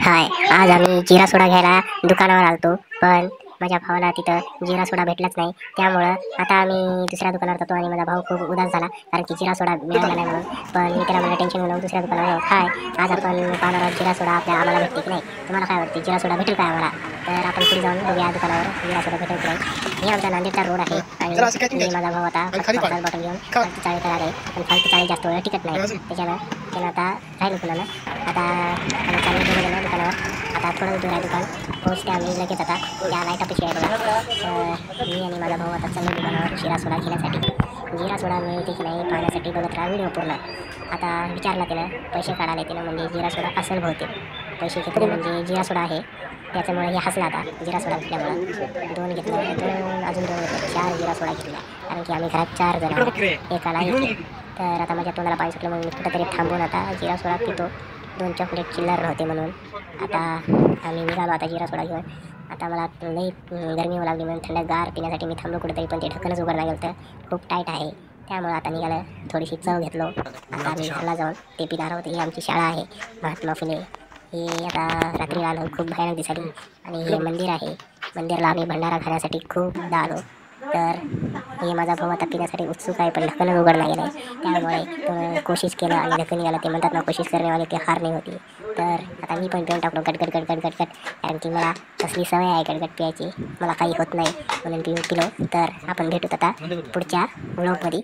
हाय, आज आम्ही जिरा सोडा घ्यायला दुकानावर आलतो, पण माझ्या भावाला तिथं जिरा सोडा भेटलाच नाही. त्यामुळं आता आम्ही दुसऱ्या दुकानावर जातो आणि माझा भाऊ खूप उदास झाला, कारण की जिरा सोडा मिळाला नाही म्हणून. पण मी त्याला मला टेन्शन घेऊन दुसऱ्या दुकानावर जाऊ. हाय, आज आपण पाहणार आहोत जिरा सोडा आम्हाला भेटते की नाही. तुम्हाला काय वाटते, जिरा सोडा भेटेल काय आम्हाला? तर आपण पुढे जाऊन बघूया दुकानावर जिरा सोडा भेटेल की नाही. हे आमचा नांदेडचा रोड आहे आणि मी माझा भाऊ आता बॉटल घेऊन फालतू चाळी करायला आहे. पण फालतू चाळी जास्त वेळ टिकत नाही, त्यानं आता राहिलो कुणाला. आता आम्ही चालू गेलो दुकानावर. आता थोडं दूर आहे दुकान, पोहोचते आम्ही लगेच. आता त्या लाईटापाशी आहे बघा. तर मी आणि माझा भाऊ आता चाललो दुकानावर जिरा सोडा घेण्यासाठी. जिरा सोडा मिळते की नाही पाहण्यासाठी बघत राहा व्हिडिओ पूर्ण. आता विचारला त्यानं, पैसे काढायला त्यानं म्हणजे जिरा सोडा असेल बहुतेक. पैसे घेतले म्हणजे जिरा सोडा आहे, त्याच्यामुळे हे हसला. आता जिरा सोडा घेतल्यामुळं 2 घेतलं, 2 अजून 2 घेतले, 4 जिरा सोडा घेतला. कारण की आम्ही घरात 4 जण आहोत, एकाला एक. तर आता माझ्या तोंडाला पाणी सुटलं, मग मी कुठंतरी थांबून आता जिरा सोडा पितो. 2 चॉकलेट चिल्लर नव्हते म्हणून आता आम्ही निघालो आता जिरा सोडा घेऊन. आता मला लई गरमी होऊ लागली म्हणून थंडगार पिण्यासाठी मी थांबलो कुठेतरी, पण ते ढक्कनच उघडलं गेलं तर खूप टाईट आहे. त्यामुळं आता निघालं, थोडीशी चव घेतलो. आता आम्ही घरला जाऊन ते पिणार आहोत. ही आमची शाळा आहे महात्मा फुले. हे आता रात्री आलो, खूप भयानक दिसली. आणि हे मंदिर आहे, मंदिरला आम्ही भंडारा खाण्यासाठी खूपदा आलो. तर हे माझा भाऊ आता पिण्यासाठी उत्सुक आहे, पण ढक्कनच उघडला गेलं आहे. त्यामुळे कोशिश केलं आणि ढक्कन गेला. ते म्हणतात ना, कोशिश करण्यावाले ते हार नाही होती. तर आता मी पण पिऊन टाकलो गटगट, कारण की मला तसली सवय आहे गटगट प्यायची, मला काही होत नाही म्हणून पिलो. तर आपण भेटूत आता पुढच्या व्लॉगमध्ये.